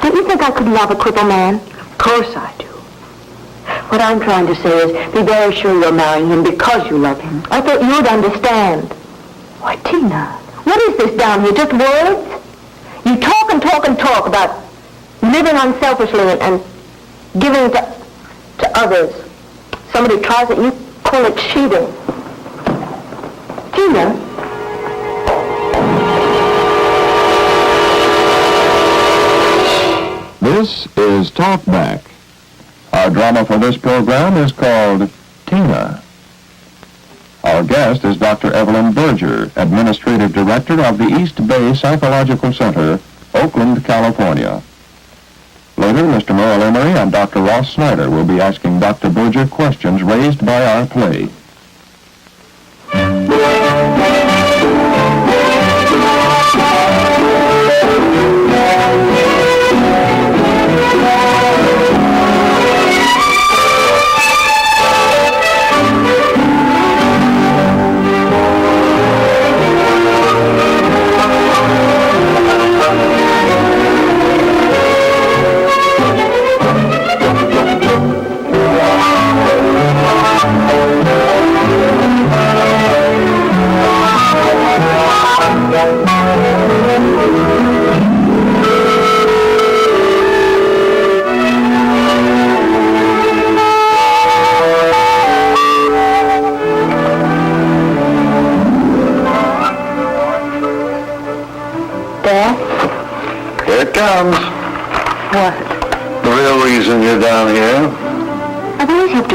Don't you think I could love a crippled man? Of course I do. What I'm trying to say is, be very sure you're marrying him because you love him. I thought you'd understand. Why, Tina. What is this down here? Just words? You talk and talk and talk about living unselfishly and giving to others. Somebody tries it, you call it cheating. Tina. This is Talk Back. Our drama for this program is called Tina. Our guest is Dr. Evelyn Berger, Administrative Director of the East Bay Psychological Center, Oakland, California. Later, Mr. Merle Emery and Dr. Ross Snyder will be asking Dr. Berger questions raised by our play.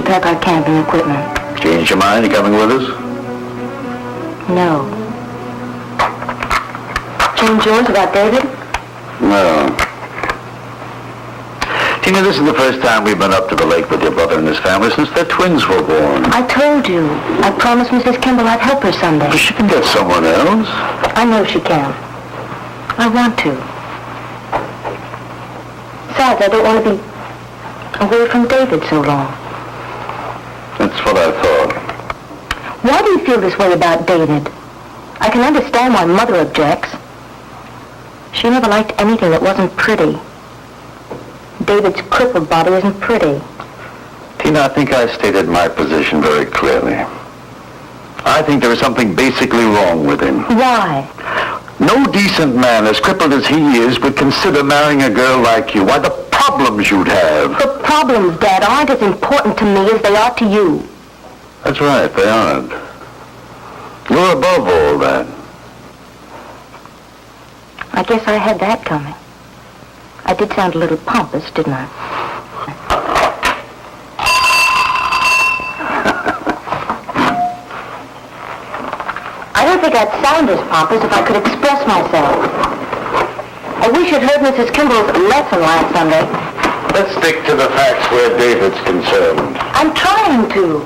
Pack our camping equipment. Change your mind? You coming with us? No. Change yours about David? No. Tina, this is the first time we've been up to the lake with your brother and his family since their twins were born. I told you. I promised Mrs. Kimball I'd help her someday. But she can get someone else. I know she can. I want to. Besides, I don't want to be away from David so long. That's what I thought. Why do you feel this way about David? I can understand why Mother objects. She never liked anything that wasn't pretty. David's crippled body isn't pretty. Tina, I think I stated my position very clearly. I think there is something basically wrong with him. Why? No decent man, as crippled as he is, would consider marrying a girl like you. Why, the problems you'd have. The problems, Dad, aren't as important to me as they are to you. That's right, they aren't. You're above all that. I guess I had that coming. I did sound a little pompous, didn't I? I don't think I'd sound as pompous if I could express myself. I wish you'd heard Mrs. Kimball's lesson last Sunday. Let's stick to the facts where David's concerned. I'm trying to.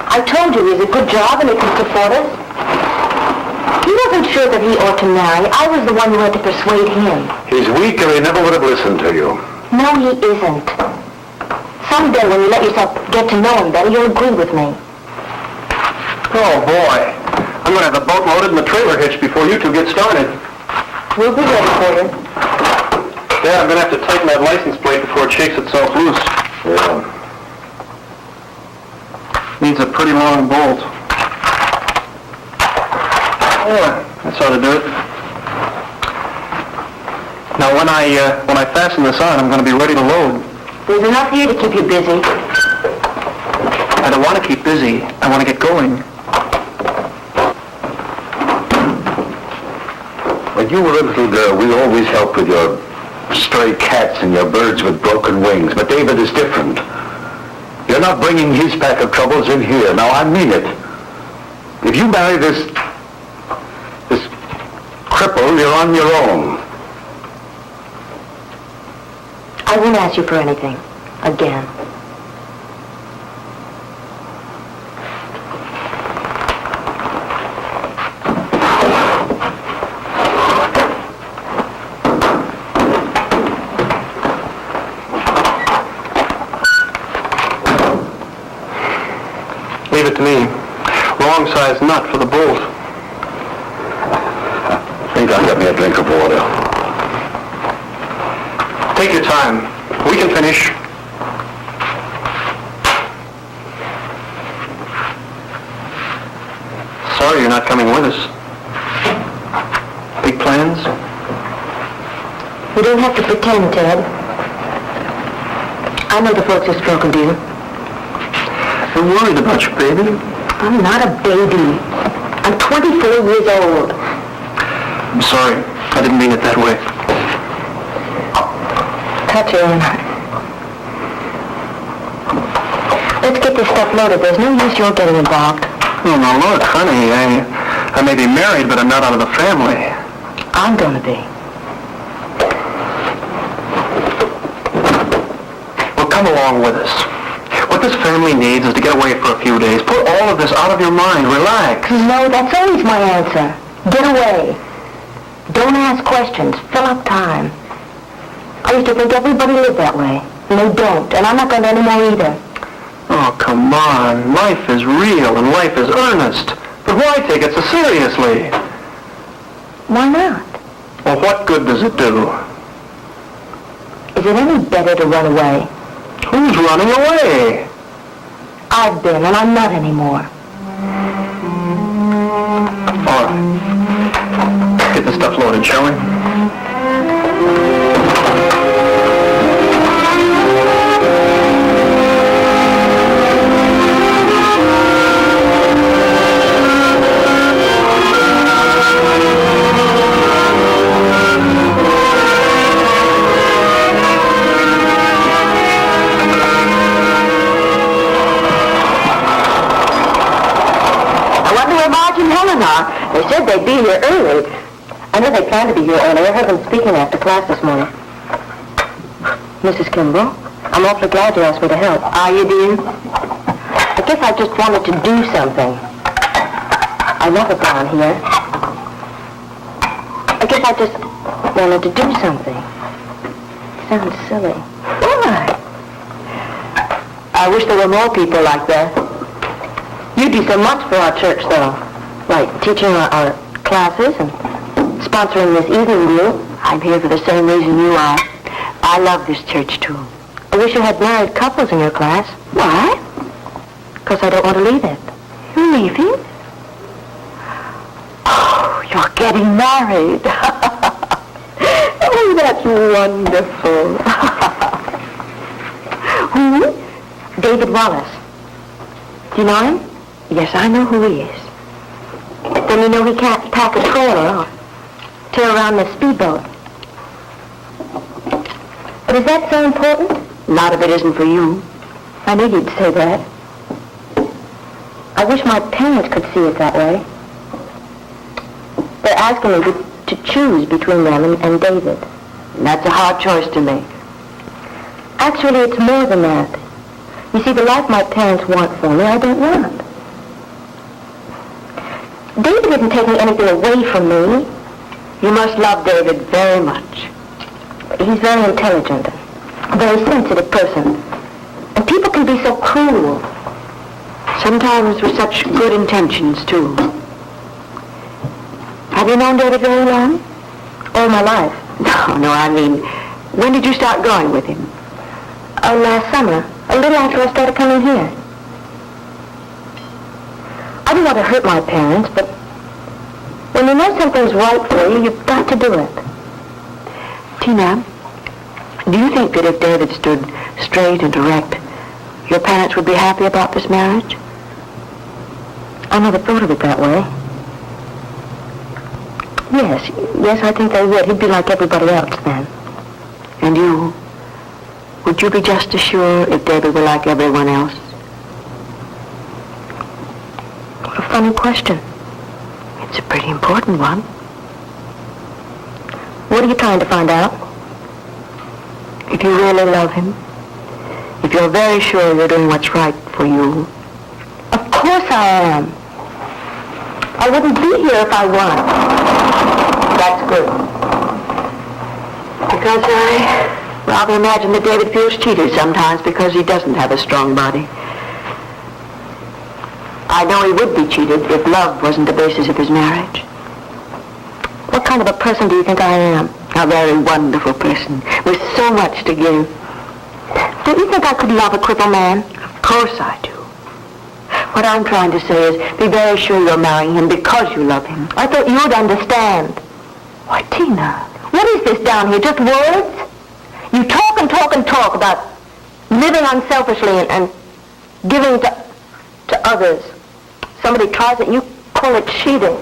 I told you he's a good job and he can support us. He wasn't sure that he ought to marry. I was the one who had to persuade him. He's weak or he never would have listened to you. No, he isn't. Someday when you let yourself get to know him better, you'll agree with me. Oh, boy. I'm going to have the boat loaded and the trailer hitched before you two get started. We'll be ready for you. Yeah, I'm going to have to tighten that license plate before it shakes itself loose. Yeah. Needs a pretty long bolt. Yeah, that's how to do it. Now, when I fasten this on, I'm going to be ready to load. There's enough here to keep you busy. I don't want to keep busy. I want to get going. When you were a little girl, we always helped with your stray cats and your birds with broken wings. But David is different. You're not bringing his pack of troubles in here. Now, I mean it. If you marry this cripple, you're on your own. I won't ask you for anything. Again. Leave it to me. Wrong size nut for the bolt. I think I'll get me a drink of water. Take your time. We can finish. Sorry you're not coming with us. Big plans? You don't have to pretend, Ted. I know the folks have spoken to you. I'm worried about you, baby. I'm not a baby. I'm 24 years old. I'm sorry. I didn't mean it that way. Cut you in. Let's get this stuff loaded. There's no use you're getting involved. Oh, now look, honey, I may be married, but I'm not out of the family. I'm gonna be. Well, come along with us. What this family needs is to get away for a few days. Put all of this out of your mind. Relax. No, that's always my answer. Get away. Don't ask questions. Fill up time. I used to think everybody lived that way. And they don't. And I'm not going to anymore either. Oh, come on. Life is real and life is earnest. But why take it so seriously? Why not? Well, what good does it do? Is it any better to run away? Who's running away? I've been, and I'm not anymore. All right. Get the stuff loaded, shall we? They said they'd be here early. I know they planned to be here early. I heard them speaking after class this morning. Mrs. Kimball, I'm awfully glad you asked me to help. Are you, dear? I guess I just wanted to do something. I love it down here. I guess I just wanted to do something. Sounds silly. Why? I wish there were more people like that. You do so much for our church, though. Like teaching our classes and sponsoring this evening deal. I'm here for the same reason you are. I love this church, too. I wish you had married couples in your class. Why? Because I don't want to leave it. You're leaving? Oh, you're getting married. Oh, that's wonderful. Who? David Wallace. Do you know him? Yes, I know who he is. Then you know he can't pack a trailer or tear around the speedboat. But is that so important? Not if it isn't for you. I knew you'd say that. I wish my parents could see it that way. They're asking me to choose between them and David. And that's a hard choice to make. Actually, it's more than that. You see, the life my parents want for me, I don't want. David isn't taking anything away from me. You must love David very much. He's very intelligent, a very sensitive person. And people can be so cruel. Sometimes with such good intentions, too. Have you known David very long? All my life. No, I mean, when did you start going with him? Last summer, a little after I started coming here. I don't want to hurt my parents, but when you know something's right for you, you've got to do it. Tina, do you think that if David stood straight and direct, your parents would be happy about this marriage? I never thought of it that way. Yes, I think they would. He'd be like everybody else then. And you? Would you be just as sure if David were like everyone else? What a funny question. It's a pretty important one. What are you trying to find out? If you really love him, if you're very sure you're doing what's right for you. Of course I am. I wouldn't be here if I weren't. That's good. Because I rather imagine that David feels cheated sometimes because he doesn't have a strong body. I know he would be cheated if love wasn't the basis of his marriage. What kind of a person do you think I am? A very wonderful person with so much to give. Don't you think I could love a crippled man? Of course I do. What I'm trying to say is be very sure you're marrying him because you love him. I thought you'd understand. Why, Tina, What is this down here? Just words? You talk and talk and talk about living unselfishly and giving to others. Somebody tries it and you call it cheating.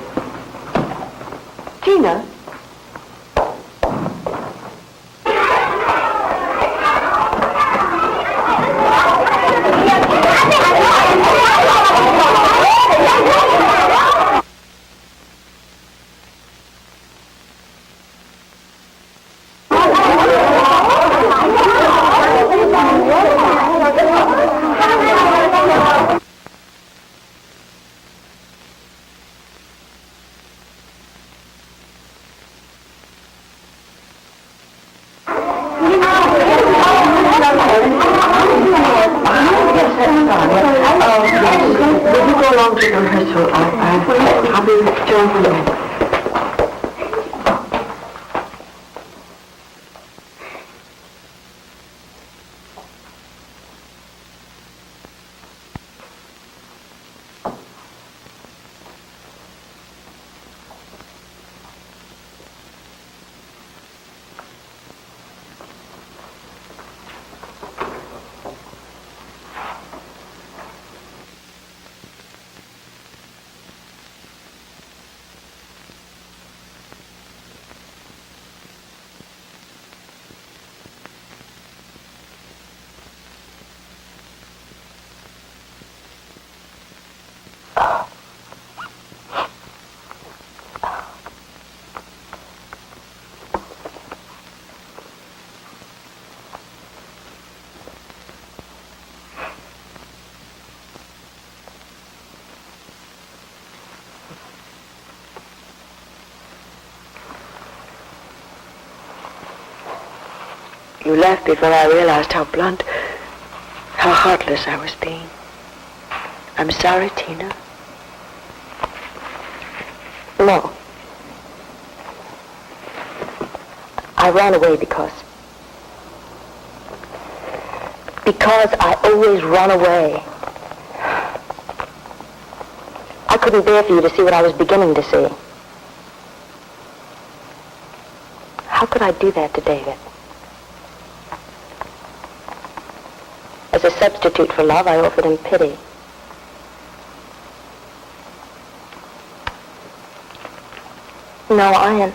Tina. Will you go along to the rehearsal? I'll be joining you. You left before I realized how blunt, how heartless I was being. I'm sorry, Tina. No. I ran away because I always run away. I couldn't bear for you to see what I was beginning to see. How could I do that to David? As a substitute for love, I offered him pity. No, I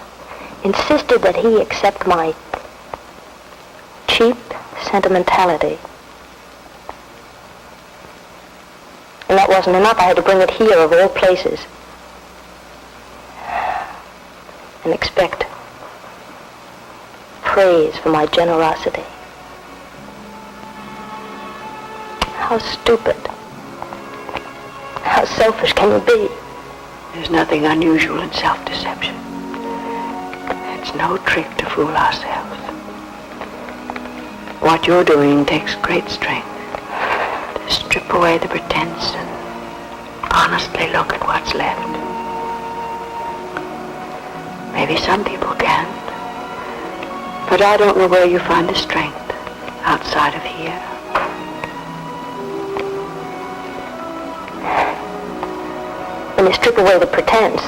insisted that he accept my cheap sentimentality. And that wasn't enough. I had to bring it here, of all places, and expect praise for my generosity. How stupid, how selfish can you be? There's nothing unusual in self-deception. It's no trick to fool ourselves. What you're doing takes great strength. To strip away the pretense and honestly look at what's left. Maybe some people can, but I don't know where you find the strength outside of here. When you strip away the pretense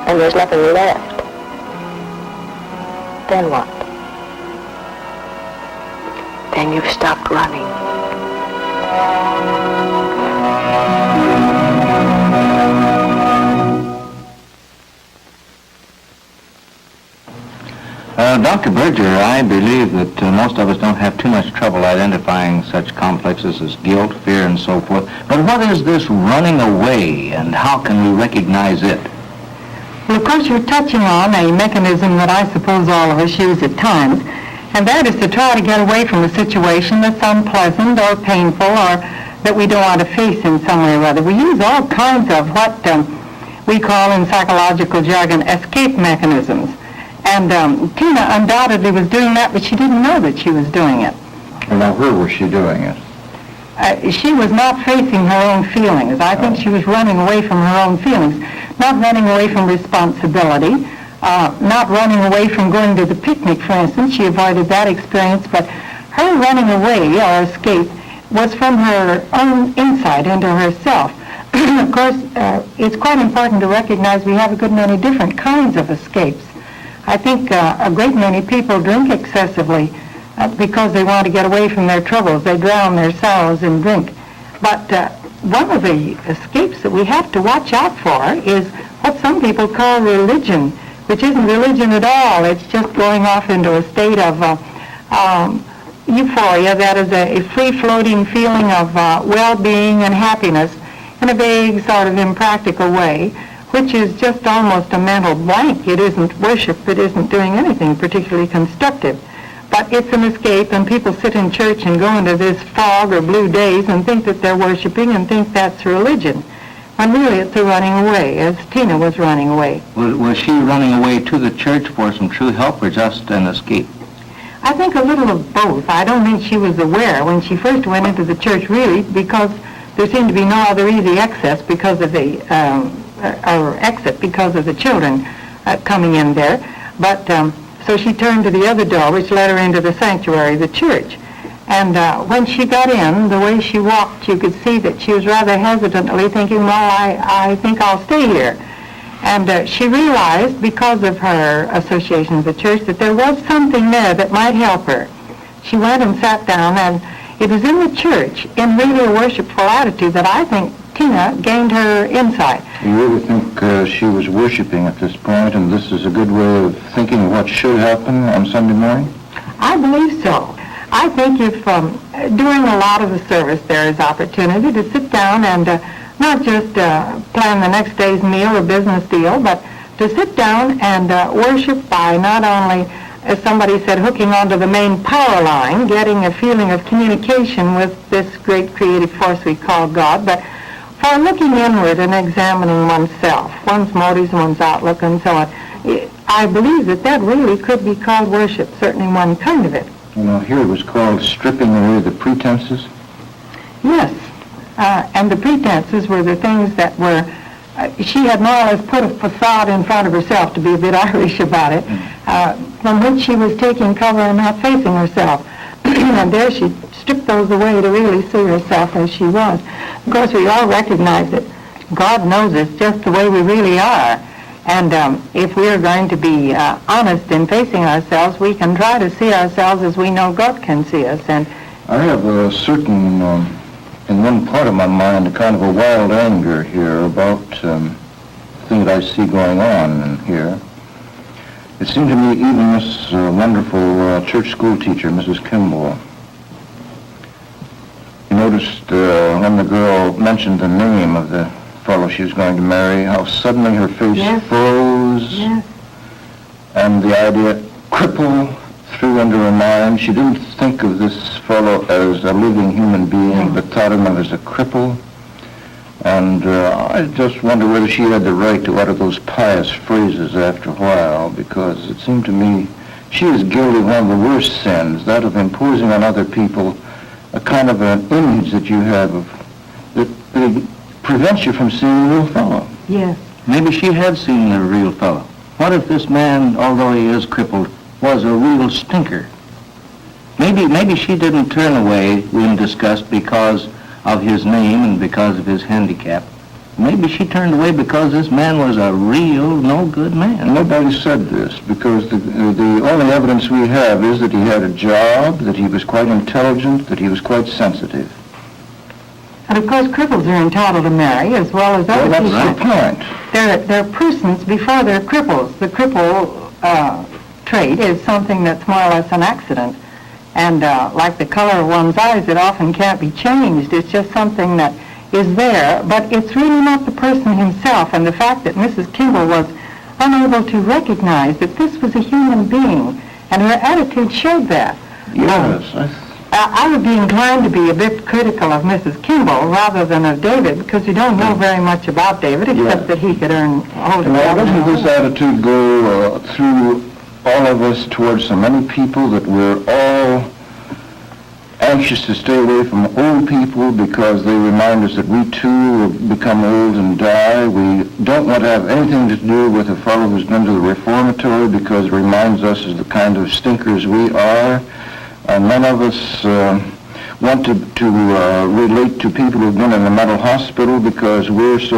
and there's nothing left, then what? Then you've stopped running. Dr. Berger, I believe that most of us don't have too much trouble identifying such complexes as guilt, fear, and so forth. But what is this running away, and how can we recognize it? Well, of course, you're touching on a mechanism that I suppose all of us use at times, and that is to try to get away from a situation that's unpleasant or painful or that we don't want to face in some way or other. We use all kinds of what we call in psychological jargon escape mechanisms. And Tina undoubtedly was doing that, but she didn't know that she was doing it. Now, where was she doing it? She was not facing her own feelings. I think she was running away from her own feelings, not running away from responsibility, not running away from going to the picnic, for instance. She avoided that experience, but her running away or escape was from her own insight into herself. Of course, it's quite important to recognize we have a good many different kinds of escapes. I think a great many people drink excessively because they want to get away from their troubles. They drown their sorrows in drink. But one of the escapes that we have to watch out for is what some people call religion, which isn't religion at all. It's just going off into a state of euphoria, that is a free-floating feeling of well-being and happiness in a vague sort of impractical way, which is just almost a mental blank. It isn't worship. It isn't doing anything particularly constructive. But it's an escape, and people sit in church and go into this fog or blue daze and think that they're worshiping and think that's religion, when really it's a running away, as Tina was running away. Was she running away to the church for some true help or just an escape? I think a little of both. I don't think she was aware when she first went into the church, really, because there seemed to be no other easy access because of the exit because of the children coming in there. But so she turned to the other door, which led her into the sanctuary, the church. And when she got in, the way she walked, you could see that she was rather hesitantly thinking, well, I think I'll stay here. And she realized, because of her association with the church, that there was something there that might help her. She went and sat down, and it was in the church, in really a worshipful attitude, that I think Tina gained her insight. You really think she was worshiping at this point, and this is a good way of thinking of what should happen on Sunday morning? I believe so. I think if during a lot of the service there is opportunity to sit down and not just plan the next day's meal or business deal, but to sit down and worship by not only, as somebody said, hooking onto the main power line, getting a feeling of communication with this great creative force we call God, but for looking inward and examining oneself, one's motives, one's outlook, and so on. I believe that really could be called worship, certainly one kind of it. You know, here it was called stripping away the pretenses. Yes, and the pretenses were the things that were, she had more or less put a facade in front of herself, to be a bit Irish about it, from which she was taking cover and not facing herself. And there she stripped those away to really see herself as she was. Of course, we all recognize that God knows us just the way we really are. And if we are going to be honest in facing ourselves, we can try to see ourselves as we know God can see us. And I have a certain, in one part of my mind, a kind of a wild anger here about the thing that I see going on here. It seemed to me even this wonderful church school teacher, Mrs. Kimball, you noticed when the girl mentioned the name of the fellow she was going to marry, how suddenly her face froze, and the idea cripple through into her mind. She didn't think of this fellow as a living human being, but thought of him as a cripple. And I just wonder whether she had the right to utter those pious phrases after a while, because it seemed to me she was guilty of one of the worst sins, that of imposing on other people a kind of an image that you have that prevents you from seeing the real fellow. yes, Maybe she had seen the real fellow. What if this man, although he is crippled, was a real stinker? Maybe she didn't turn away in disgust because of his name and because of his handicap. Maybe she turned away because this man was a real no-good man. Nobody said this, because the only evidence we have is that he had a job, that he was quite intelligent, that he was quite sensitive. and of course cripples are entitled to marry as well as other Well, people. that's the point. They're persons before they're cripples. The cripple trait is something that's more or less an accident. And like the color of one's eyes, it often can't be changed. It's just something that is there, but it's really not the person himself. And the fact that Mrs. Kimball was unable to recognize that this was a human being, and her attitude showed that. Yes, I would be inclined to be a bit critical of Mrs. Kimball rather than of David, because we don't know very much about David, except that he could hold it Now, down. doesn't this attitude go through all of us towards so many people, that we're all anxious to stay away from old people because they remind us that we too will become old and die. We don't want to have anything to do with a fellow who's been to the reformatory because it reminds us of the kind of stinkers we are. None of us want to relate to people who've been in a mental hospital because we're so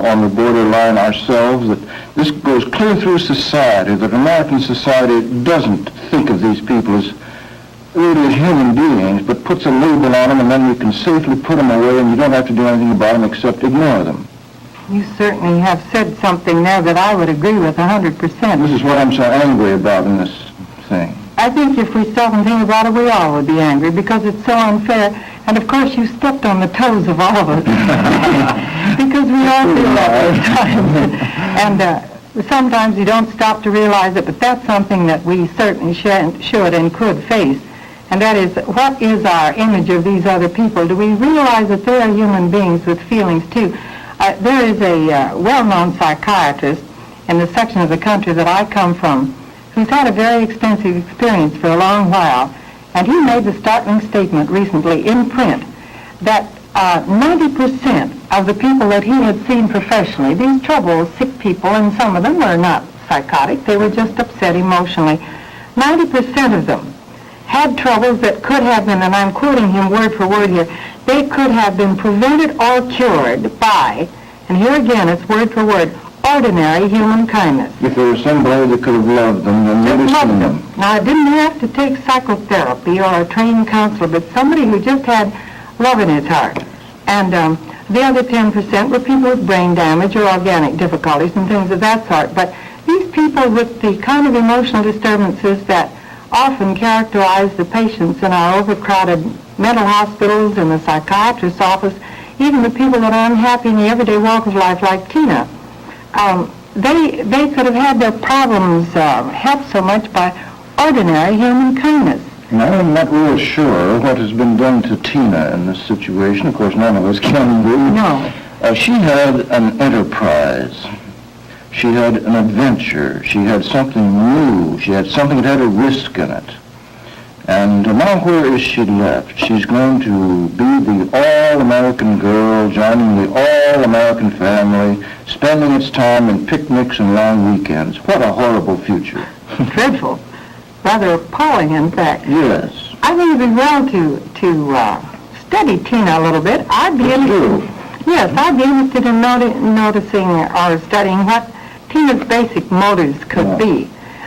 on the borderline ourselves that this goes clear through society, that American society doesn't think of these people as really human beings, but puts a label on them, and then we can safely put them away, and you don't have to do anything about them except ignore them. You certainly have said something there that I would agree with 100%. This is what I'm so angry about in this thing. I think if we stop and think about it, we all would be angry because it's so unfair. And of course, you stepped on the toes of all of us because we all feel that at times. And sometimes you don't stop to realize it, but that's something that we certainly should and could face. And that is, what is our image of these other people? Do we realize that they are human beings with feelings too? There is a well-known psychiatrist in the section of the country that I come from who's had a very extensive experience for a long while, and he made the startling statement recently in print that 90% of the people that he had seen professionally, these troubled, sick people, and some of them were not psychotic, they were just upset emotionally, 90% of them had troubles that could have been, and I'm quoting him word for word here, they could have been prevented or cured by, and here again it's word for word, ordinary human kindness. If there was somebody that could have loved them, then they'd have seen them. Now, I didn't have to take psychotherapy or a trained counselor, but somebody who just had love in his heart. And the other 10% were people with brain damage or organic difficulties and things of that sort. But these people with the kind of emotional disturbances that often characterize the patients in our overcrowded mental hospitals, in the psychiatrist's office, even the people that are unhappy in the everyday walk of life like Tina, they could have had their problems helped so much by ordinary human kindness. And I'm not real sure what has been done to Tina in this situation. Of course, none of us can be. No. She had an enterprise. She had an adventure. She had something new. She had something that had a risk in it. And now where is she left? She's going to be the all-American girl, joining the all-American family, spending its time in picnics and long weekends. What a horrible future. Dreadful. Rather appalling, in fact. Yes. I think it'd be well to study Tina a little bit. I'd be interested. Yes, I'd be interested in noticing or studying what Tina's basic motives could be.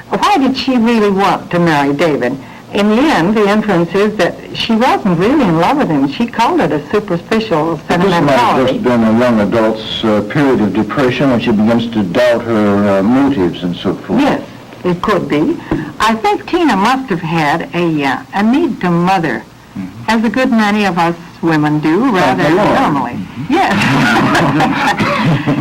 Why did she really want to marry David? In the end, the inference is that she wasn't really in love with him. She called it a superficial sentimentality. This might have just been a young adult's period of depression when she begins to doubt her motives and so forth. Yes, it could be. I think Tina must have had a need to mother, as a good many of us women do, rather normally. Yes.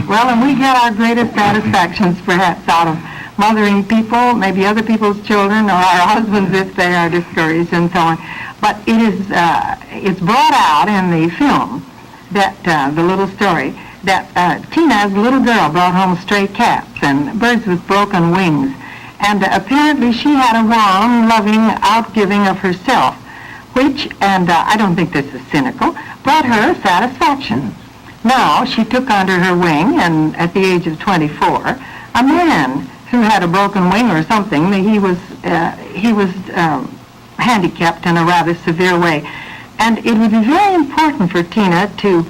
Well, and we get our greatest satisfactions perhaps out of mothering people, maybe other people's children, or our husbands if they are discouraged and so on. But it's brought out in the film, that the little story, that Tina, as a little girl, brought home stray cats and birds with broken wings. And apparently she had a warm, loving outgiving of herself, which, and I don't think this is cynical, brought her satisfaction. Now she took under her wing, and at the age of 24, a man who had a broken wing or something. He was handicapped in a rather severe way. And it would be very important for Tina to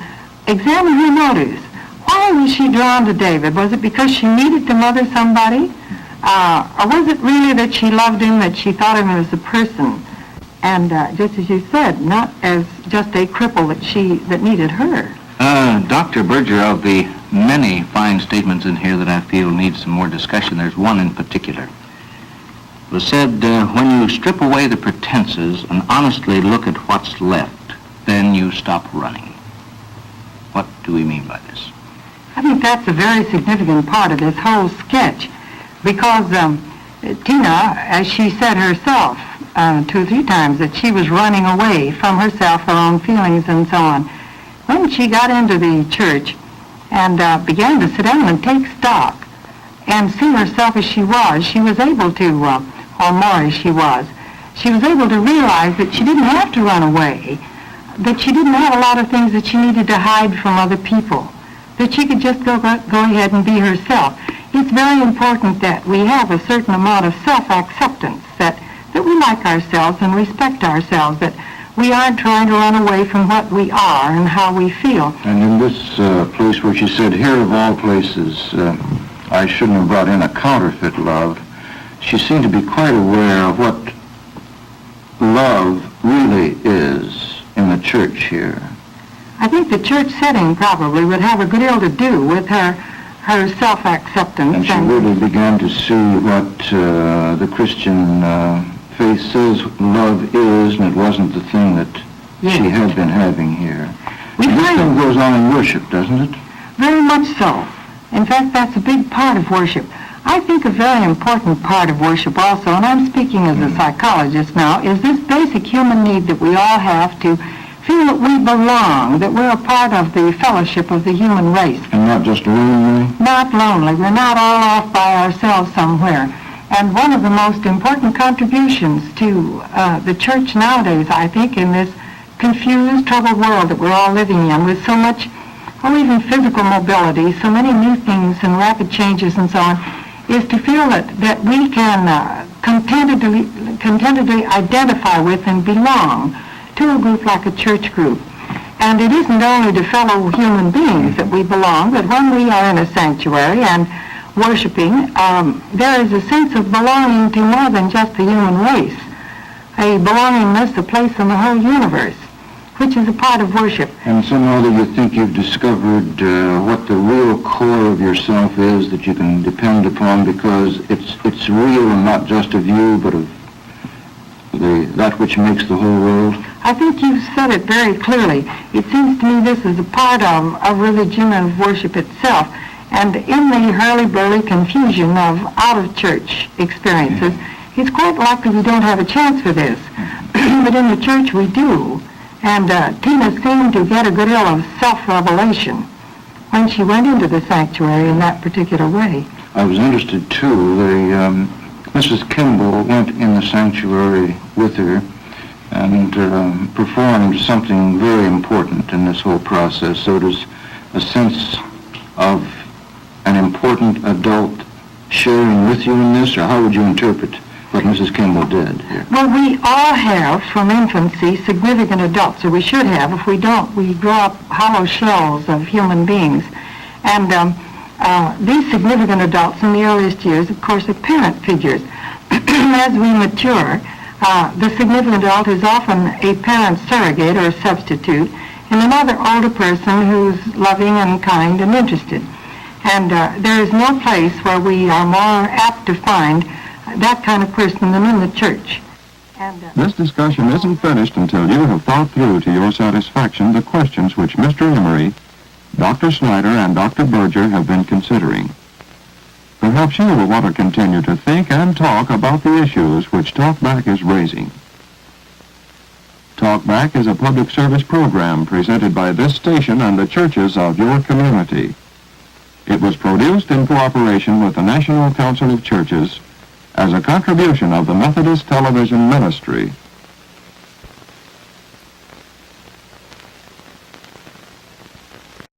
examine her motives. Why was she drawn to David? Was it because she needed to mother somebody? Or was it really that she loved him, that she thought of him as a person? And just as you said, not as just a cripple that needed her. Dr. Berger, of the many fine statements in here that I feel need some more discussion, there's one in particular. It was said, when you strip away the pretenses and honestly look at what's left, then you stop running. What do we mean by this? I think that's a very significant part of this whole sketch, because Tina, as she said herself 2 or 3 times, that she was running away from herself, her own feelings, and so on. When she got into the church and began to sit down and take stock and see herself as she was able to, or more as she was, she was able to realize that she didn't have to run away, that she didn't have a lot of things that she needed to hide from other people, that she could just go ahead and be herself. It's very important that we have a certain amount of self-acceptance, that we like ourselves and respect ourselves, that we aren't trying to run away from what we are and how we feel. And in this place where she said, here of all places, I shouldn't have brought in a counterfeit love, she seemed to be quite aware of what love really is in the church here. I think the church setting probably would have a good deal to do with her self-acceptance. And she really began to see what the Christian faith says love is, and it wasn't the thing that she had been having here. And this thing goes on in worship, doesn't it? Very much so. In fact, that's a big part of worship. I think a very important part of worship also, and I'm speaking as a psychologist now, is this basic human need that we all have to feel that we belong, that we're a part of the fellowship of the human race. And not just lonely? Not lonely. We're not all off by ourselves somewhere. And one of the most important contributions to the church nowadays, I think, in this confused, troubled world that we're all living in, with so much, even physical mobility, so many new things and rapid changes and so on, is to feel that we can contentedly identify with and belong to a group like a church group. And it isn't only to fellow human beings that we belong, but when we are in a sanctuary and worshiping, there is a sense of belonging to more than just the human race, a belongingness, a place in the whole universe, which is a part of worship. And somehow that you think you've discovered what the real core of yourself is that you can depend upon, because it's real and not just of you, but of that which makes the whole world. I think you've said it very clearly. It seems to me this is a part of religion and of worship itself. And in the hurly-burly confusion of out-of-church experiences, it's quite likely we don't have a chance for this. But in the church we do. And Tina seemed to get a good deal of self-revelation when she went into the sanctuary in that particular way. I was interested, too. Mrs. Kimball went in the sanctuary with her and performed something very important in this whole process. So there's a sense of an important adult sharing with you in this, or how would you interpret what Mrs. Kimball did here? Well, we all have, from infancy, significant adults, or we should have. If we don't, we grow up hollow shells of human beings. And these significant adults in the earliest years, of course, are parent figures. As we mature, the significant adult is often a parent surrogate or substitute in another older person who's loving and kind and interested. And there is no place where we are more apt to find that kind of person than in the church. And, This discussion isn't finished until you have thought through to your satisfaction the questions which Mr. Emery, Dr. Snyder, and Dr. Berger have been considering. Perhaps you will want to continue to think and talk about the issues which Talkback is raising. Talkback is a public service program presented by this station and the churches of your community. It was produced in cooperation with the National Council of Churches as a contribution of the Methodist Television Ministry.